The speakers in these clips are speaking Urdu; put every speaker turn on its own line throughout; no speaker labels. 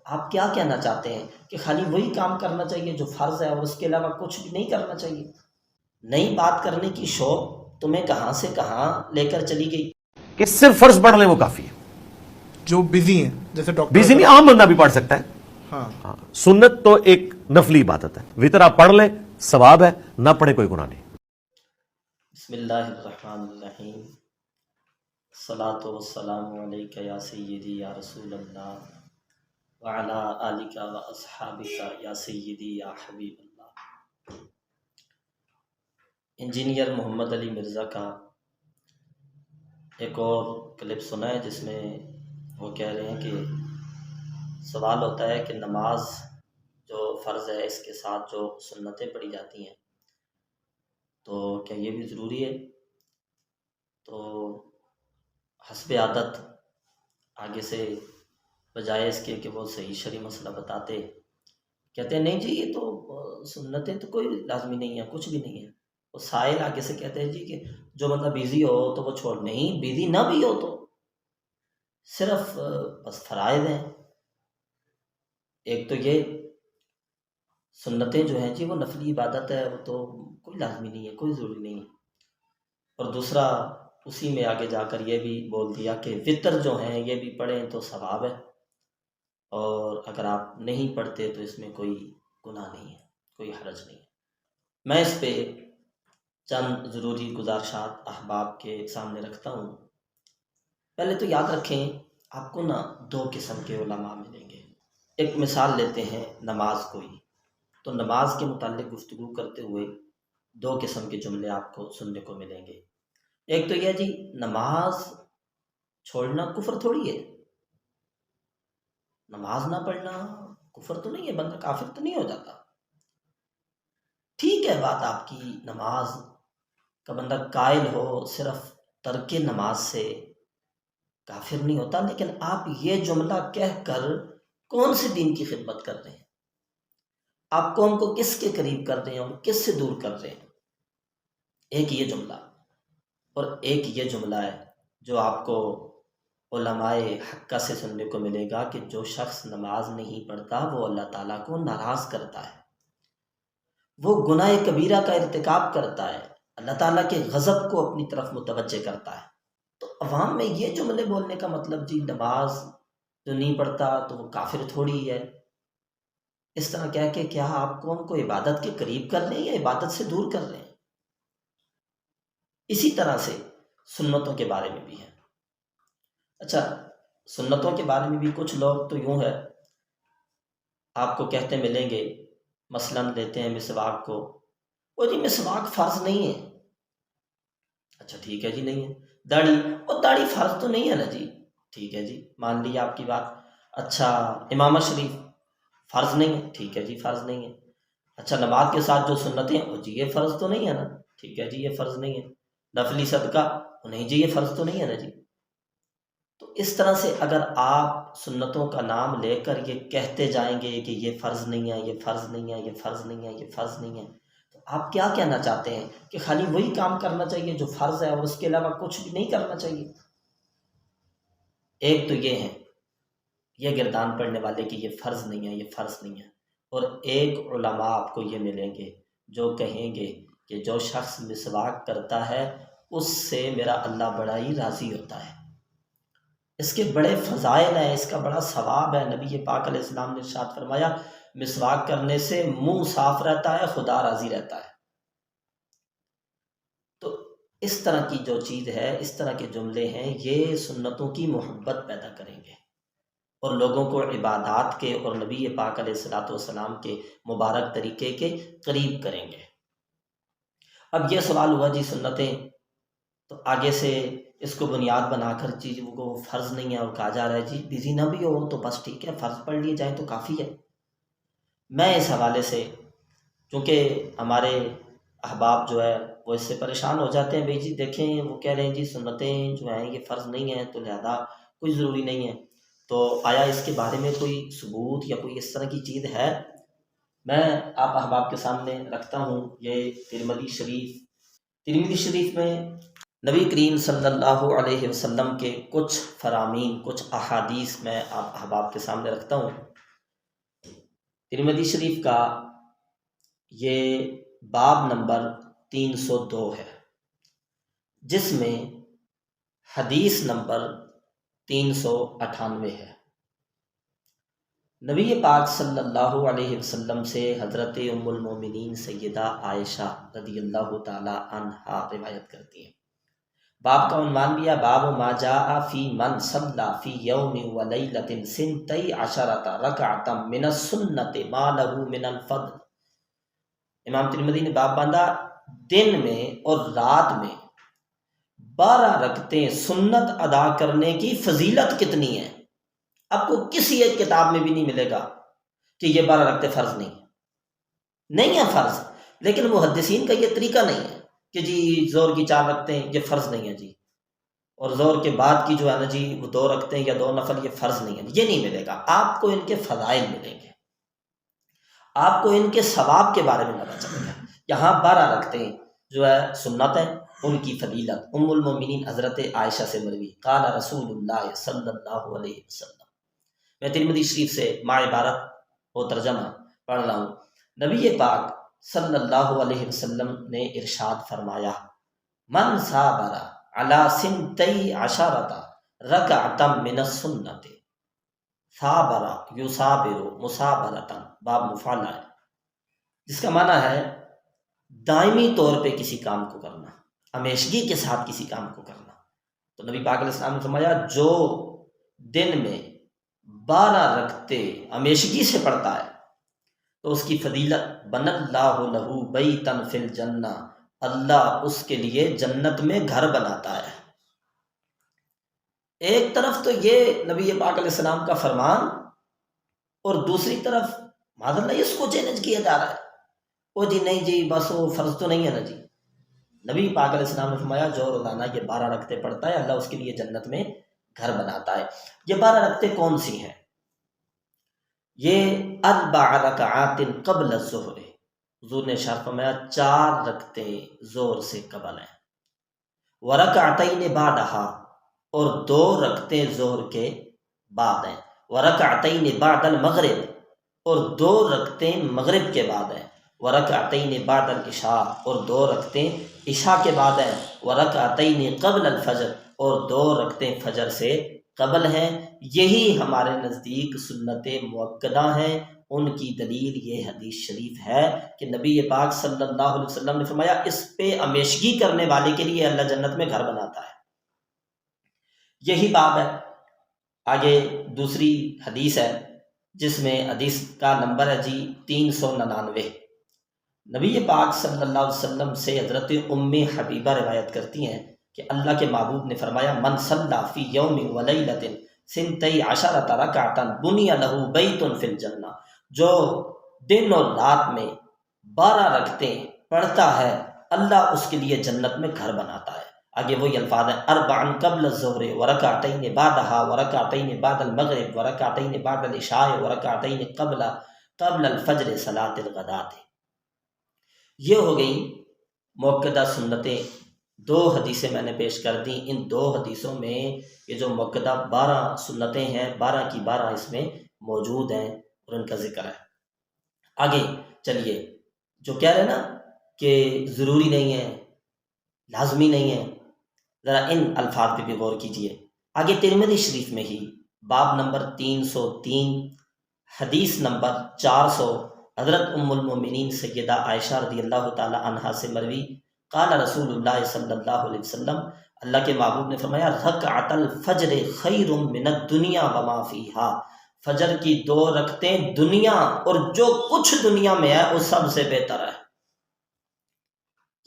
آپ کیا کہنا چاہتے ہیں کہ خالی وہی کام کرنا چاہیے جو فرض ہے اور اس کے علاوہ کچھ بھی نہیں کرنا چاہیے؟ نئی بات کرنے کی شوق تمہیں کہاں سے کہاں لے کر چلی گئی
کہ صرف فرض پڑھ لیں وہ کافی ہے.
جو بزی ہیں جیسے ڈاکٹر
بیزی نہیں، عام بندہ بھی پڑھ سکتا ہے.
ہاں
سنت تو ایک نفلی عبادت ہے، وطر آپ پڑھ لیں ثواب ہے، نہ پڑھے کوئی گناہ نہیں.
بسم اللہ الرحمن الرحیم، الصلاۃ والسلام علیک یا سیدی یا رسول اللہ وعلی آلک و اصحابک یا سیدی یا حبیب اللہ. انجینئر محمد علی مرزا کا ایک اور کلپ سنا ہے جس میں وہ کہہ رہے ہیں کہ سوال ہوتا ہے کہ نماز جو فرض ہے اس کے ساتھ جو سنتیں پڑھی جاتی ہیں تو کیا یہ بھی ضروری ہے؟ تو حسب عادت آگے سے بجائے اس کے کہ وہ صحیح شرعی مسئلہ بتاتے کہتے ہیں نہیں جی یہ تو سنتیں تو کوئی لازمی نہیں ہے، کچھ بھی نہیں ہے. وہ سائل آگے سے کہتے ہیں جی کہ جو بندہ بیزی ہو تو وہ چھوڑ، نہیں بیزی نہ بھی ہو تو صرف بس فرائض ہیں. ایک تو یہ سنتیں جو ہیں جی وہ نفلی عبادت ہے، وہ تو کوئی لازمی نہیں ہے، کوئی ضروری نہیں ہے. اور دوسرا اسی میں آگے جا کر یہ بھی بول دیا کہ وطر جو ہیں یہ بھی پڑھیں تو ثواب ہے، اور اگر آپ نہیں پڑھتے تو اس میں کوئی گناہ نہیں ہے، کوئی حرج نہیں ہے. میں اس پہ چند ضروری گزارشات احباب کے سامنے رکھتا ہوں. پہلے تو یاد رکھیں آپ کو نا دو قسم کے علماء ملیں گے. ایک مثال لیتے ہیں نماز کو ہی، تو نماز کے متعلق گفتگو کرتے ہوئے دو قسم کے جملے آپ کو سننے کو ملیں گے. ایک تو یہ جی نماز چھوڑنا کفر تھوڑی ہے، نماز نہ پڑھنا کفر تو نہیں ہے، بندہ کافر تو نہیں ہو جاتا. ٹھیک ہے بات آپ کی، نماز کا بندہ قائل ہو صرف ترک نماز سے کافر نہیں ہوتا، لیکن آپ یہ جملہ کہہ کر کون سے دین کی خدمت کر رہے ہیں؟ آپ قوم کو کس کے قریب کر رہے ہیں اور کس سے دور کر رہے ہیں؟ ایک یہ جملہ، اور ایک یہ جملہ ہے جو آپ کو علماء حقہ سے سننے کو ملے گا کہ جو شخص نماز نہیں پڑھتا وہ اللہ تعالیٰ کو ناراض کرتا ہے، وہ گناہ کبیرہ کا ارتکاب کرتا ہے، اللہ تعالیٰ کے غضب کو اپنی طرف متوجہ کرتا ہے. تو عوام میں یہ جملے بولنے کا مطلب جی نماز جو نہیں پڑھتا تو وہ کافر تھوڑی ہے، اس طرح کہہ کے کیا آپ قوم کو عبادت کے قریب کر رہے ہیں یا عبادت سے دور کر رہے ہیں؟ اسی طرح سے سنتوں کے بارے میں بھی ہے. اچھا، سنتوں کے بارے میں بھی کچھ لوگ تو یوں ہے آپ کو کہتے ملیں گے، مثلا لیتے ہیں مسواک کو، وہ جی مسواک فرض نہیں ہے. اچھا ٹھیک ہے جی نہیں ہے. داڑھی، اور داڑھی فرض تو نہیں ہے نا جی، ٹھیک ہے جی مان لی آپ کی بات. اچھا امامہ شریف فرض نہیں ہے، ٹھیک ہے جی فرض نہیں ہے. اچھا نماز کے ساتھ جو سنتیں وہ جی یہ فرض تو نہیں ہے نا، ٹھیک ہے جی یہ فرض نہیں ہے. نفلی صدقہ نہیں جی یہ فرض تو نہیں ہے نا جی. تو اس طرح سے اگر آپ سنتوں کا نام لے کر یہ کہتے جائیں گے کہ یہ فرض نہیں ہے، یہ فرض نہیں ہے، یہ فرض نہیں ہے، یہ فرض نہیں ہے، تو آپ کیا کہنا چاہتے ہیں کہ خالی وہی کام کرنا چاہیے جو فرض ہے اور اس کے علاوہ کچھ بھی نہیں کرنا چاہیے؟ ایک تو یہ ہے یہ گردان پڑنے والے کہ یہ فرض نہیں ہے، یہ فرض نہیں ہے. اور ایک علماء آپ کو یہ ملیں گے جو کہیں گے کہ جو شخص مسواک کرتا ہے اس سے میرا اللہ بڑا ہی راضی ہوتا ہے، اس کے بڑے فضائل ہیں، اس کا بڑا ثواب ہے. نبی پاک علیہ السلام نے ارشاد فرمایا مسواک کرنے سے منہ صاف رہتا ہے، خدا راضی رہتا ہے. تو اس طرح کی جو چیز ہے، اس طرح کے جملے ہیں، یہ سنتوں کی محبت پیدا کریں گے اور لوگوں کو عبادات کے اور نبی پاک علیہ الصلوۃ والسلام کے مبارک طریقے کے قریب کریں گے. اب یہ سوال ہوا جی سنتیں، تو آگے سے اس کو بنیاد بنا کر چیزوں کو فرض نہیں ہے اور کہا جا رہا ہے جی بزی نہ بھی ہو تو بس ٹھیک ہے فرض پڑھ لیے جائیں تو کافی ہے. میں اس حوالے سے چونکہ ہمارے احباب جو ہے وہ اس سے پریشان ہو جاتے ہیں، بھئی جی دیکھیں وہ کہہ رہے ہیں جی سنتیں جو ہیں یہ فرض نہیں ہیں تو لہذا کوئی ضروری نہیں ہے، تو آیا اس کے بارے میں کوئی ثبوت یا کوئی اس طرح کی چیز ہے؟ میں آپ احباب کے سامنے رکھتا ہوں یہ ترمذی شریف میں نبی کریم صلی اللہ علیہ وسلم کے کچھ فرامین، کچھ احادیث میں آپ احباب کے سامنے رکھتا ہوں. ترمذی شریف کا یہ باب نمبر 302 ہے، جس میں حدیث نمبر 398 ہے۔ نبی پاک صلی اللہ علیہ وسلم سے حضرت ام المومنین سیدہ عائشہ رضی اللہ تعالی عنہا روایت کرتی ہیں۔ باب کا عنوان بھی ہے باب ما جاء فی من صلی فی یوم و لیلۃ سنتی عشرۃ رکعۃ من السنۃ ما لہ من الفضل۔ امام ترمذی نے باب باندھا دن میں اور رات میں 12 رکعتیں سنت ادا کرنے کی فضیلت کتنی ہے۔ آپ کو کسی ایک کتاب میں بھی نہیں ملے گا کہ یہ 12 رکعتیں فرض نہیں ہے فرض، لیکن محدثین کا یہ طریقہ نہیں ہے کہ جی زور کی 4 رکعتیں یہ فرض نہیں ہے جی، اور زور کے بعد کی جو ہے نا جی وہ 2 رکعتیں یا 2 نفل یہ فرض نہیں ہے، یہ نہیں ملے گا۔ آپ کو ان کے فضائل ملیں گے، آپ کو ان کے ثواب کے بارے میں پتہ چلے گا۔ یہاں 12 رکعتیں جو ہے سنت ہیں، ان کی فضیلت ام المومنین حضرت عائشہ سے مروی قال رسول اللہ صلی اللہ علیہ وسلم۔ میں ترمذی شریف سے عبارت و ترجمہ پڑھ رہا ہوں۔ نبی پاک صلی اللہ علیہ وسلم نے ارشاد فرمایا من صابر علی سنتی عشرۃ رکعۃ من السنۃ صابر یصابر مصابرۃ، باب مفعول ہے، جس کا معنی ہے دائمی طور پہ کسی کام کو کرنا، ہمیشگی کے ساتھ کسی کام کو کرنا۔ تو نبی پاک علیہ السلام نے فرمایا جو دن میں 12 رکعتیں ہمیشگی سے پڑھتا ہے تو اس کی فضیلت بن اللہ لہ بیتا فی الجنہ، اللہ اس کے لیے جنت میں گھر بناتا ہے۔ ایک طرف تو یہ نبی پاک علیہ السلام کا فرمان، اور دوسری طرف معاذ اللہ اس کو چیلنج کیا جا رہا ہے، او جی نہیں جی بس وہ فرض تو نہیں ہے نا جی۔ نبی پاک علیہ السلام نے فرمایا جو روزانہ یہ 12 رکعتیں پڑھتا ہے اللہ اس کے لیے جنت میں گھر بناتا ہے۔ یہ 12 رکعتیں کون سی ہیں؟ یہ 4 رکعات قبل الظہر، حضور نے ارشاد فرمایا 4 رکعتیں زور سے قبل ہیں، ورکعتین بعدہا، اور 2 رکعتیں زور کے بعد ہیں، ورکعتین بعد المغرب، اور 2 رکعتیں مغرب کے بعد ہیں، ورکعتین بعد العشاء، اور 2 رکعتیں عشاء کے بعد ہیں، ورکعتین قبل الفجر، اور 2 رکعتیں فجر سے قبل ہیں۔ یہی ہمارے نزدیک سنت مؤکدہ ہیں۔ ان کی دلیل یہ حدیث شریف ہے کہ نبی پاک صلی اللہ علیہ وسلم نے فرمایا اس پہ ہمیشگی کرنے والے کے لیے اللہ جنت میں گھر بناتا ہے۔ یہی باب ہے۔ آگے دوسری حدیث ہے جس میں حدیث کا نمبر ہے جی 399۔ نبی پاک صلی اللہ علیہ وسلم سے حضرت ام حبیبہ روایت کرتی ہیں کہ اللہ کے محبوب نے فرمایا من صلی فی یوم و لیلۃ سنتی عشرۃ رکعۃ بنی لہ بیت فی الجنہ، جو دن اور رات میں 12 رکعتیں پڑھتا ہے اللہ اس کے لیے جنت میں گھر بناتا ہے۔ آگے وہی الفاظ ہیں 4 قبل الظہر ورکعتین بعدہا ورکعتین بعد المغرب ورکعتین بعد العشاء ورکعتین قبل الفجر صلاۃ الغداۃ۔ یہ ہو گئی مؤکدہ سنتیں۔ 2 حدیثیں میں نے پیش کر دیں۔ ان 2 حدیثوں میں یہ جو مؤکدہ 12 سنتیں ہیں 12 کی 12 اس میں موجود ہیں اور ان کا ذکر ہے۔ آگے چلیے، جو کہہ رہے ہیں نا کہ ضروری نہیں ہے، لازمی نہیں ہے، ذرا ان الفاظ پہ بھی غور کیجیے۔ آگے ترمذی شریف میں ہی باب نمبر 303 حدیث نمبر 400 حضرت ام المومنین سیدہ عائشہ رضی اللہ تعالی عنہا سے مروی قال رسول اللہ صلی اللہ علیہ وسلم، اللہ کے محبوب نے فرمایا رکعت الفجر خیر من الدنیا وما فیہا، فجر کی 2 رکعتیں دنیا اور جو کچھ دنیا میں ہے وہ سب سے بہتر ہے۔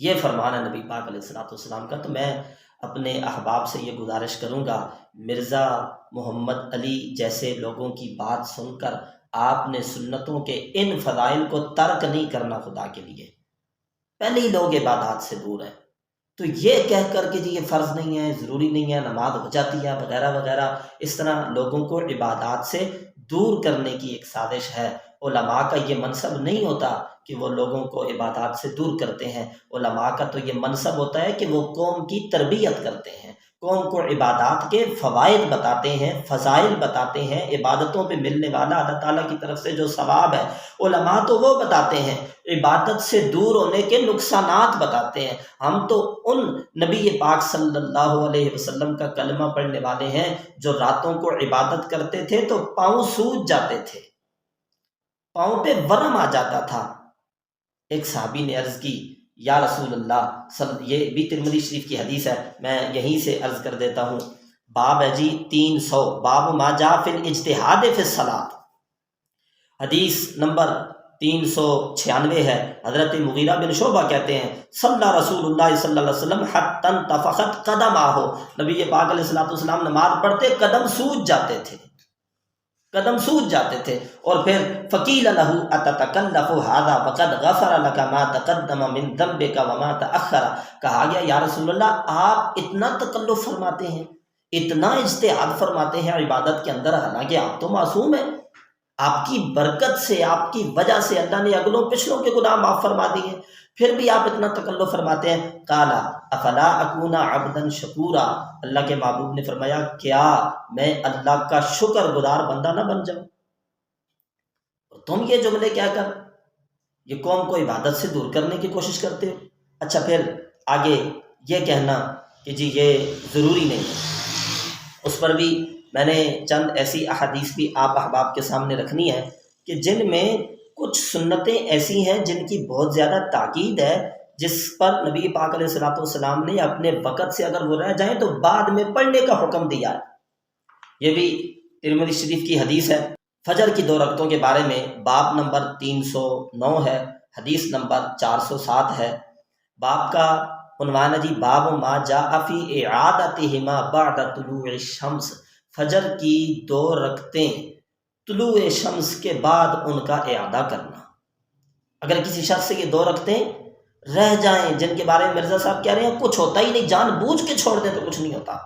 یہ فرمان ہے نبی پاک علیہ السلام کا۔ تو میں اپنے احباب سے یہ گزارش کروں گا، مرزا محمد علی جیسے لوگوں کی بات سن کر آپ نے سنتوں کے ان فضائل کو ترک نہیں کرنا خدا کے لیے۔ پہلے ہی لوگ عبادات سے دور ہیں، تو یہ کہہ کر کہ جی یہ فرض نہیں ہے، ضروری نہیں ہے، نماز ہو جاتی ہے وغیرہ وغیرہ، اس طرح لوگوں کو عبادات سے دور کرنے کی ایک سازش ہے۔ علماء کا یہ منصب نہیں ہوتا کہ وہ لوگوں کو عبادات سے دور کرتے ہیں، علماء کا تو یہ منصب ہوتا ہے کہ وہ قوم کی تربیت کرتے ہیں، قوم کو عبادات کے فوائد بتاتے ہیں، فضائل بتاتے ہیں، عبادتوں پہ ملنے والا اللہ تعالیٰ کی طرف سے جو ثواب ہے، علماء تو وہ بتاتے ہیں، عبادت سے دور ہونے کے نقصانات بتاتے ہیں۔ ہم تو ان نبی پاک صلی اللہ علیہ وسلم کا کلمہ پڑھنے والے ہیں جو راتوں کو عبادت کرتے تھے تو پاؤں سوج جاتے تھے، پاؤں پہ ورم آ جاتا تھا۔ ایک صحابی نے عرض کی، یا رسول اللہ، یہ بھی ترمذی شریف کی حدیث ہے، میں یہیں سے عرض کر دیتا ہوں، باب ہے جی 300، باب ما جاء فی الاجتہاد فی الصلاۃ، حدیث نمبر 396 ہے۔ حضرت مغیرہ بن شعبہ کہتے ہیں، صلی رسول اللہ صلی اللہ علیہ وسلم حتی انتفخت قدماہ، نبی پاک علیہ الصلوۃ والسلام نماز پڑھتے قدم سوج جاتے تھے، قدم سوج جاتے تھے۔ اور پھر فقیل لہ اتتکلف ھذا وقد غفر لک ما تقدم من ذنبک وما تأخر، کہا گیا یا رسول اللہ آپ اتنا تکلف فرماتے ہیں، اتنا اجتہاد فرماتے ہیں عبادت کے اندر، حالانکہ آپ تو معصوم ہیں، آپ کی برکت سے، آپ کی وجہ سے اللہ نے اگلوں پچھلوں کے گناہ معاف فرما دیے، پھر بھی آپ اتنا تکلف فرماتے ہیں۔ قالا افلا اکون عبدا شکورا، اللہ کے محبوب نے فرمایا کیا میں اللہ کا شکر گزار بندہ نہ بن جاؤں؟ اور تم یہ جملے کیا کر یہ قوم کو عبادت سے دور کرنے کی کوشش کرتے ہو۔ اچھا پھر آگے یہ کہنا کہ جی یہ ضروری نہیں ہے، اس پر بھی میں نے چند ایسی احادیث بھی آپ احباب کے سامنے رکھنی ہے کہ جن میں کچھ سنتیں ایسی ہیں جن کی بہت زیادہ تاکید ہے، جس پر نبی پاک علیہ الصلوۃ والسلام نے اپنے وقت سے اگر وہ رہ جائیں تو بعد میں پڑھنے کا حکم دیا ہے۔ یہ بھی ترمذی شریف کی حدیث ہے۔ فجر کی 2 رکعتوں کے بارے میں باب نمبر 309 ہے، حدیث نمبر 407 ہے۔ باب کا عنوان ہے جی باب ما جاء فی اعادتہما بعد طلوع الشمس، فجر کی 2 رکعتیں طلوع شمس کے بعد ان کا اعادہ کرنا۔ اگر کسی شخص سے یہ 2 رکعتیں رہ جائیں جن کے بارے میں مرزا صاحب کہہ رہے ہیں کچھ ہوتا ہی نہیں، جان بوجھ کے چھوڑ دیں تو کچھ نہیں ہوتا،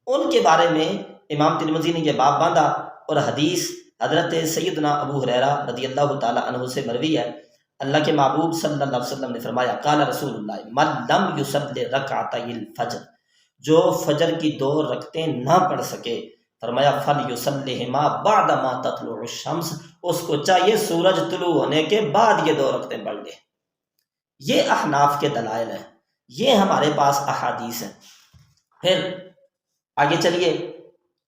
ان کے بارے میں امام ترمذی نے یہ باب باندھا۔ اور حدیث حضرت سیدنا ابو ہریرہ رضی اللہ تعالی عنہ سے مروی ہے، اللہ کے محبوب صلی اللہ علیہ وسلم نے فرمایا قال رسول اللہ من لم یصلی رکعتی الفجر، جو فجر کی 2 رکعتیں نہ پڑھ سکے، فرمایا فلیصلیہما بعد ما تطلع الشمس، اس کو چاہیے سورج طلوع ہونے کے بعد یہ 2 رکعتیں پڑھ لے۔ یہ احناف کے دلائل ہیں، یہ ہمارے پاس احادیث ہیں۔ پھر آگے چلیے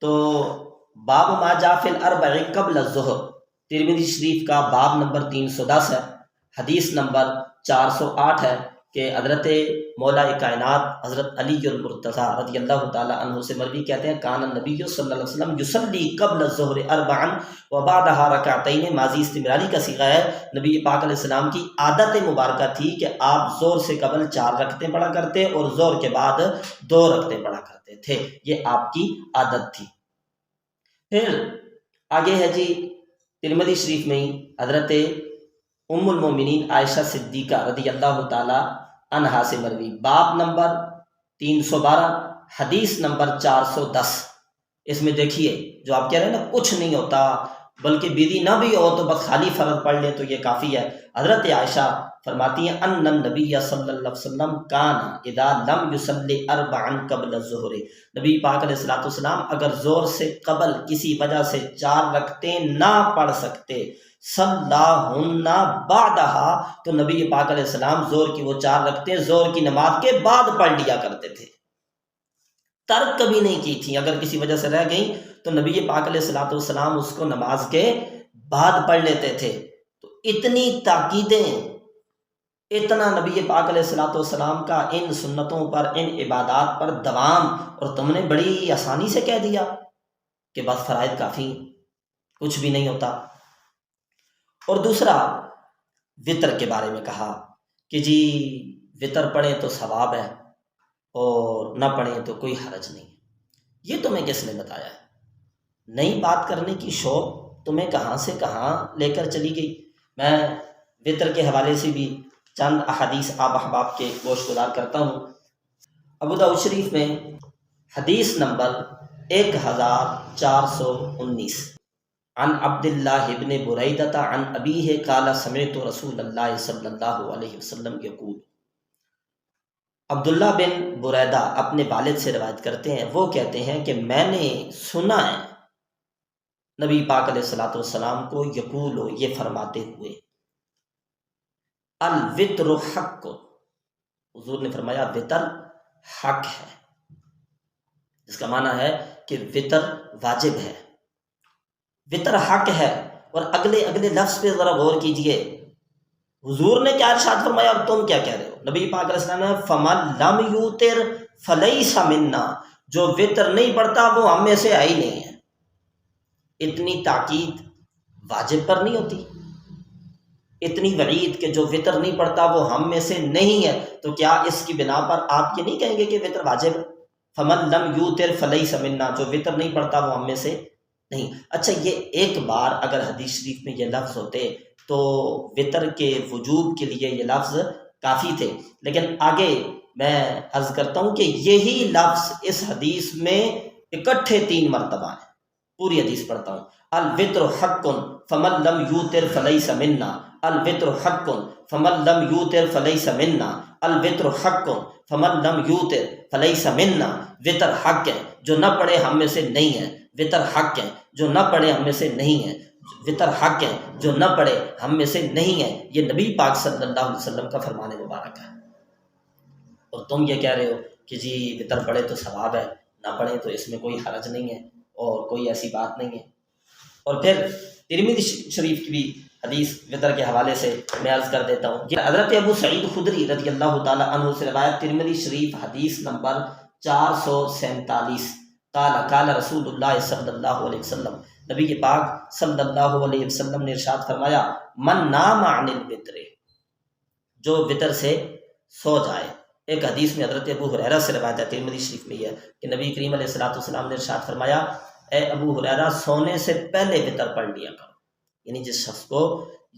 تو باب ما جاء فی الاربع قبل الظہر، ترمذی شریف کا باب نمبر 310 ہے، حدیث نمبر 408 ہے کہ حضرت مولا کائنات حضرت علی المرتضیٰ رضی اللہ تعالی عنہ سے مروی کہتے ہیں کان النبی صلی اللہ علیہ وسلم یصلی قبل الظہر 4 وبعدها رکعتین، ماضی استمراری کا صیغہ ہے۔ نبی پاک علیہ السلام کی عادت مبارکہ تھی کہ آپ زور سے قبل 4 رکعتیں پڑھا کرتے اور زور کے بعد 2 رکعتیں پڑھا کرتے تھے، یہ آپ کی عادت تھی۔ پھر آگے ہے جی ترمذی شریف میں ہی حضرت ام المومنین عائشہ صدیقہ رضی اللہ تعالی عنہا سے مروی باب نمبر 312 حدیث نمبر 410۔ اس میں دیکھیے جو آپ کہہ رہے ہیں نا کچھ نہیں ہوتا بلکہ بیوی نہ بھی ہو تو بس خالی فرض پڑھ لیں تو یہ کافی ہے۔ حضرت عائشہ فرماتی ہیں ان النبی صلی اللہ علیہ وسلم کان اذا لم یصلی 4 قبل الظہر، نبی پاک علیہ الصلوۃ والسلام اگر زور سے قبل کسی وجہ سے 4 رکعتیں نہ پڑھ سکتے صلاہن بعدہا، تو نبی پاک علیہ السلام زور کی وہ 4 رکعتیں زور کی نماز کے بعد پڑھ لیا کرتے تھے، ترک کبھی نہیں کی تھی۔ اگر کسی وجہ سے رہ گئیں تو نبی پاک علیہ الصلوۃ والسلام اس کو نماز کے بعد پڑھ لیتے تھے۔ تو اتنی تاکیدیں، اتنا نبی پاک علیہ الصلوۃ والسلام کا ان سنتوں پر، ان عبادات پر دوام، اور تم نے بڑی آسانی سے کہہ دیا کہ بس فرائض کافی، کچھ بھی نہیں ہوتا۔ اور دوسرا وطر کے بارے میں کہا کہ جی وطر پڑھیں تو ثواب ہے اور نہ پڑھیں تو کوئی حرج نہیں۔ یہ تمہیں کس نے بتایا ہے؟ نئی بات کرنے کی شوق تمہیں کہاں سے کہاں لے کر چلی گئی۔ میں وطر کے حوالے سے بھی چند احادیث آپ احباب کے گوش گزار کرتا ہوں۔ ابو داؤد شریف میں حدیث نمبر 1419 عن عبداللہ ابن بریدہ عن ابیہ قال سمعت رسول اللہ صلی اللہ علیہ وسلم یقول، عبداللہ بن بریدہ اپنے والد سے روایت کرتے ہیں، وہ کہتے ہیں کہ میں نے سنا ہے نبی پاک علیہ الصلوۃ والسلام کو یقول یہ فرماتے ہوئے، الوتر حق، حضور نے فرمایا وطر حق ہے، اس کا معنی ہے کہ وطر واجب ہے، وطر حق ہے۔ اور اگلے لفظ پہ ذرا غور کیجئے، حضور نے کیا ارشاد فرمایا اور تم کیا کہہ رہے ہو؟ نبی پاک علیہ السلام نے فمن لم یوتر فلیس منا، جو وطر نہیں پڑھتا وہ ہم میں سے آئی نہیں ہے۔ اتنی تاکید واجب پر نہیں ہوتی، اتنی وعید کہ جو وطر نہیں پڑھتا وہ ہم میں سے نہیں ہے، تو کیا اس کی بنا پر آپ یہ نہیں کہیں گے کہ وطر واجب ہے؟ فمن لم یوتر فلیس منا، جو وطر نہیں پڑھتا وہ ہم میں سے نہیں۔ اچھا، یہ ایک بار اگر حدیث شریف میں یہ لفظ ہوتے تو وطر کے وجوب کے لیے یہ لفظ کافی تھے، لیکن آگے میں عرض کرتا ہوں کہ یہی لفظ اس حدیث میں اکٹھے 3 مرتبہ ہیں۔ پوری حدیث پڑھتا ہوں، الوتر حق فمن لم یوتر فلیس منا، الوتر حق فمن لم یوتر فلیس منا، الوتر حق فمن لم یوتر فلیس منا۔ وطر حق ہے، جو نہ پڑھے ہم میں سے نہیں ہے، وطر حق ہے، جو نہ پڑھے ہم میں سے نہیں ہے، وطر حق ہے، جو نہ پڑھے ہم میں سے نہیں ہے۔ یہ نبی پاک صلی اللہ علیہ وسلم کا فرمان مبارک ہے، اور تم یہ کہہ رہے ہو کہ جی وطر پڑھے تو ثواب ہے، نہ پڑھے تو اس میں کوئی حرج نہیں ہے اور کوئی ایسی بات نہیں ہے۔ اور پھر ترمذی شریف کی بھی حدیث وطر کے حوالے سے میں عرض کر دیتا ہوں کہ حضرت ابو سعید خدری رضی اللہ تعالی عنہ سے روایت، ترمذی شریف حدیث نمبر 447، قال رسول اللہ صلی اللہ علیہ وسلم، نبی پاک صلی اللہ علیہ وسلم نے ارشاد فرمایا، من نام عن الوتر، جو وطر سے سو جائے۔ ایک حدیث میں حضرت ابو ہریرہ سے روایت ہے، ترمذی شریف میں یہ ہے کہ نبی کریم علیہ الصلوۃ والسلام نے ارشاد فرمایا، اے ابو ہریرہ سونے سے پہلے وطر پڑھ لیا کرو۔ یعنی جس شخص کو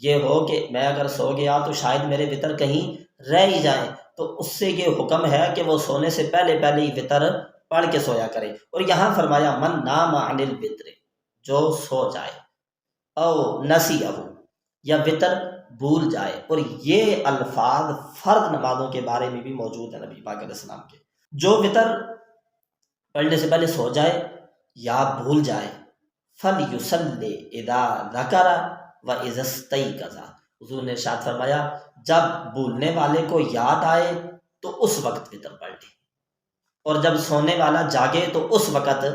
یہ ہو کہ میں اگر سو گیا تو شاید میرے وطر کہیں رہ ہی جائیں، تو اس سے یہ حکم ہے کہ وہ سونے سے پہلے ہی وطر پڑھ کے سویا کرے۔ اور یہاں فرمایا من نام عن الوتر، جو سو جائے، او نسیہ، یا وطر بھول جائے۔ اور یہ الفاظ فرض نمازوں کے بارے میں بھی موجود ہیں نبی پاک علیہ السلام کے، جو وطر پڑھنے سے پہلے سو جائے یا بھول جائے، فَلْيُصَلِّ اِذَا ذَكَرَ وَإِذَا اسْتَيْقَظَ، حضور نے ارشاد فرمایا جب بھولنے والے کو یاد آئے تو اس وقت وطر پڑھ لے، اور جب سونے والا جاگے تو اس وقت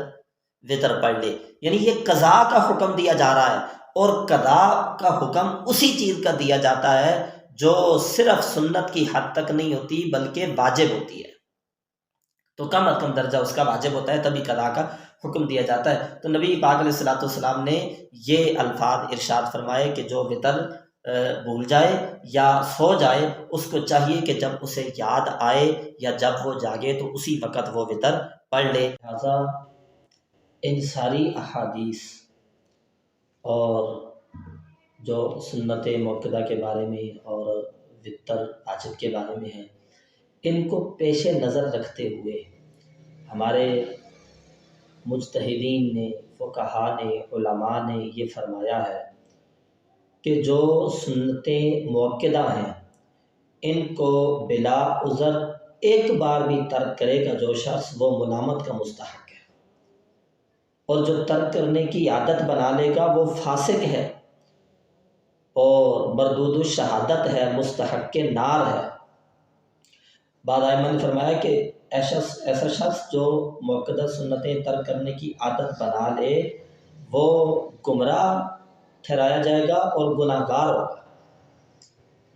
وطر پڑھ لے۔ یعنی یہ قضا کا حکم دیا جا رہا ہے، اور قضا کا حکم اسی چیز کا دیا جاتا ہے جو صرف سنت کی حد تک نہیں ہوتی بلکہ واجب ہوتی ہے، تو کم از کم درجہ اس کا واجب ہوتا ہے، تبھی قضا کا حکم دیا جاتا ہے۔ تو نبی پاک علیہ الصلوۃ والسلام نے یہ الفاظ ارشاد فرمائے کہ جو وطر بھول جائے یا سو جائے، اس کو چاہیے کہ جب اسے یاد آئے یا جب وہ جاگے تو اسی وقت وہ وطر پڑھ لے۔ لہٰذا ان ساری احادیث اور جو سنت موقدہ کے بارے میں اور وطر واجب کے بارے میں ہیں، ان کو پیش نظر رکھتے ہوئے ہمارے مجتہدین نے، فقہا نے، علماء نے یہ فرمایا ہے کہ جو سنتیں موقدہ ہیں ان کو بلا عذر ایک بار بھی ترک کرے گا جو شخص، وہ ملامت کا مستحق ہے، اور جو ترک کرنے کی عادت بنا لے گا وہ فاسق ہے اور مردود الشہادت ہے، مستحق نار ہے۔ بعض ائمہ نے فرمایا کہ ایسا شخص جو موقدہ سنتیں ترک کرنے کی عادت بنا لے وہ گمراہ ٹھہرایا جائے گا اور گناہ گار ہوگا۔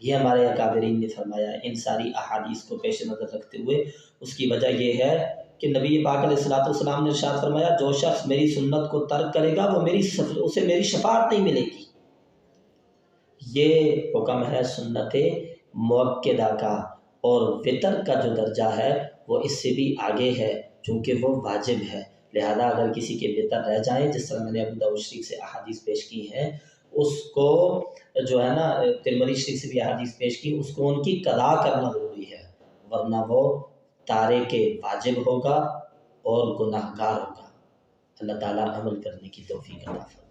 یہ ہمارے اکابرین نے فرمایا ہے۔ ان ساری احادیث کو پیش نظر رکھتے ہوئے اس کی وجہ یہ ہے کہ نبی پاک علیہ الصلوۃ والسلام نے ارشاد فرمایا جو شخص میری سنت کو ترک کرے گا وہ اسے میری شفاعت نہیں ملے گی۔ یہ حکم ہے سنت موقدہ کا، اور وطر کا جو درجہ ہے وہ اس سے بھی آگے ہے چونکہ وہ واجب ہے۔ لہذا اگر کسی کے وطر رہ جائیں، جس طرح میں نے ابو داؤد شریف سے احادیث پیش کی ہیں، اس کو جو ہے نا ترمذی شریف سے بھی احادیث پیش کی، اس کو ان کی قضا کرنا ضروری ہے، ورنہ وہ تارک واجب ہوگا اور گناہ گار ہوگا۔ اللہ تعالیٰ عمل کرنے کی توفیق عطا فرمائے۔